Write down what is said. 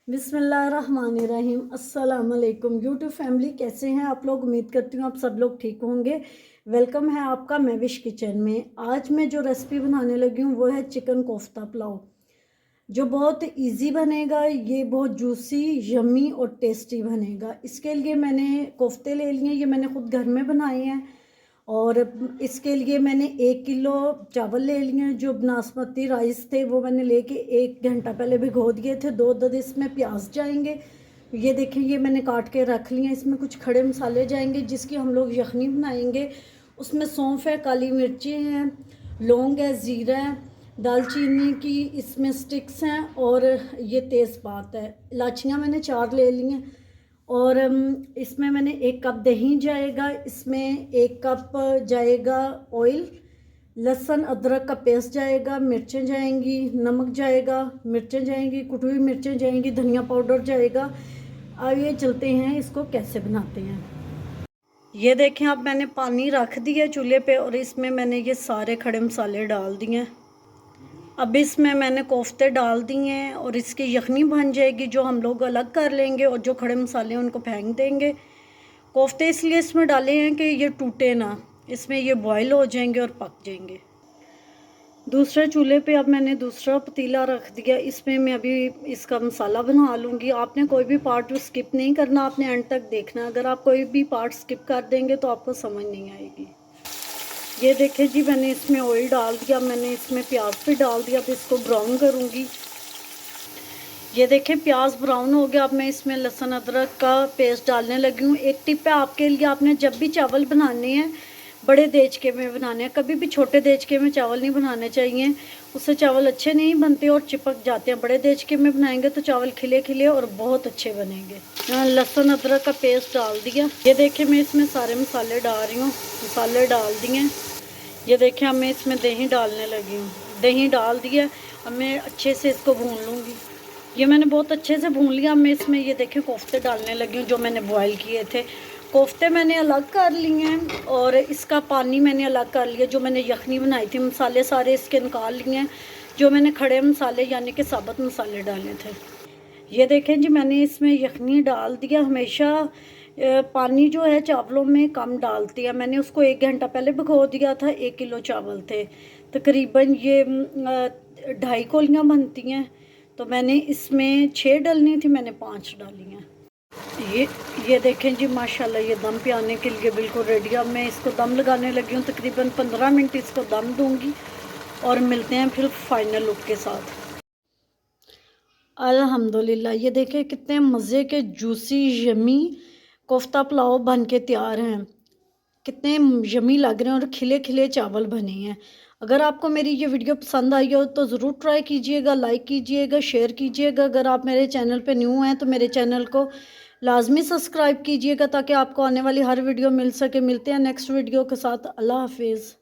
बिस्मिल्लाहिर्रहमानिर्रहीम। अस्सलाम वालेकुम यूट्यूब फैमिली, कैसे हैं आप लोग। उम्मीद करती हूँ आप सब लोग ठीक होंगे। वेलकम है आपका महविश किचन में। आज मैं जो रेसिपी बनाने लगी हूँ वो है चिकन कोफ्ता पुलाव, जो बहुत इजी बनेगा। ये बहुत जूसी, यमी और टेस्टी बनेगा। इसके लिए मैंने कोफ्ते ले लिए, ये मैंने खुद घर में बनाए हैं। और इसके लिए मैंने 1 किलो चावल ले लिए। जो बासमती राइस थे वो मैंने लेके 1 घंटा पहले भिगो दिए थे। 2 इसमें प्याज जाएंगे। ये देखिए, ये मैंने काट के रख लिए। इसमें कुछ खड़े मसाले जाएंगे जिसकी हम लोग यखनी बनाएंगे। उसमें सौंफ है, काली मिर्ची हैं, लौंग है, ज़ीरा है, दालचीनी की इसमें स्टिक्स हैं और ये तेज़पात है। इलायचियाँ मैंने 4 ले ली हैं। और इसमें मैंने 1 कप दही जाएगा, इसमें 1 कप जाएगा ऑयल, लहसुन अदरक का पेस्ट जाएगा, मिर्चें जाएंगी, नमक जाएगा, मिर्चें जाएंगी, कुटी हुई मिर्चें जाएंगी, धनिया पाउडर जाएगा। आइए चलते हैं इसको कैसे बनाते हैं। ये देखें, अब मैंने पानी रख दिया चूल्हे पे और इसमें मैंने ये सारे खड़े मसाले डाल दिए। अब इसमें मैंने कोफ्ते डाल दिए हैं और इसकी यखनी बन जाएगी, जो हम लोग अलग कर लेंगे और जो खड़े मसाले हैं उनको फेंक देंगे। कोफ्ते इसलिए इसमें डाले हैं कि ये टूटे ना, इसमें ये बॉयल हो जाएंगे और पक जाएंगे। दूसरे चूल्हे पे अब मैंने दूसरा पतीला रख दिया। इसमें मैं अभी इसका मसाला बना लूँगी। आपने कोई भी पार्ट स्किप नहीं करना, आपने एंड तक देखना। अगर आप कोई भी पार्ट स्किप कर देंगे तो आपको समझ नहीं आएगी। ये देखिए जी, मैंने इसमें ऑयल डाल दिया, मैंने इसमें प्याज भी डाल दिया। अब इसको ब्राउन करूँगी। ये देखिए, प्याज ब्राउन हो गया। अब मैं इसमें लहसुन अदरक का पेस्ट डालने लगी हूँ। एक टिप है आपके लिए, आपने जब भी चावल बनाने हैं बड़े देचके में बनाने हैं, कभी भी छोटे देचके में चावल नहीं बनाने चाहिए। उससे चावल अच्छे नहीं बनते और चिपक जाते हैं। बड़े देचके में बनाएंगे तो चावल खिले खिले और बहुत अच्छे बनेंगे। लहसुन अदरक का पेस्ट डाल दिया। ये देखिए, मैं इसमें सारे मसाले डाल रही हूँ। मसाले डाल दिए। ये देखिए, अब मैं इसमें दही डालने लगी हूँ। दही डाल दिया। अब मैं अच्छे से इसको भून लूँगी। ये मैंने बहुत अच्छे से भून लिया। मैं इसमें ये देखें कोफ्ते डालने लगी हूँ, जो मैंने बॉईल किए थे। कोफ्ते मैंने अलग कर लिए हैं और इसका पानी मैंने अलग कर लिया। जो मैंने यखनी बनाई थी, मसाले सारे इसके निकाल लिए हैं। जो मैंने खड़े मसाले यानी कि साबुत मसाले डाले थे। ये देखें जी, मैंने इसमें यखनी डाल दिया। हमेशा पानी जो है चावलों में कम डालती है। मैंने उसको 1 घंटा पहले भिगो दिया था। 1 किलो चावल थे, तकरीबन ये 2.5 कोलियाँ बनती हैं। तो मैंने इसमें 6 डालनी थी, मैंने 5 डाली हैं। ये देखें जी, माशाल्लाह ये दम पे आने के लिए बिल्कुल रेडी। अब मैं इसको दम लगाने लगी हूँ। तकरीबन 15 मिनट इसको दम दूँगी और मिलते हैं फिर फाइनल लुक के साथ। अल्हम्दुलिल्लाह, ये देखें कितने मज़े के जूसी यमी कोफ्ता पुलाव बन के तैयार हैं। कितने यमी लग रहे हैं और खिले खिले चावल बने हैं। अगर आपको मेरी ये वीडियो पसंद आई हो तो ज़रूर ट्राई कीजिएगा, लाइक कीजिएगा, शेयर कीजिएगा। अगर आप मेरे चैनल पे न्यू हैं तो मेरे चैनल को लाजमी सब्सक्राइब कीजिएगा ताकि आपको आने वाली हर वीडियो मिल सके। मिलते हैं नेक्स्ट वीडियो के साथ। अल्लाह हाफिज़।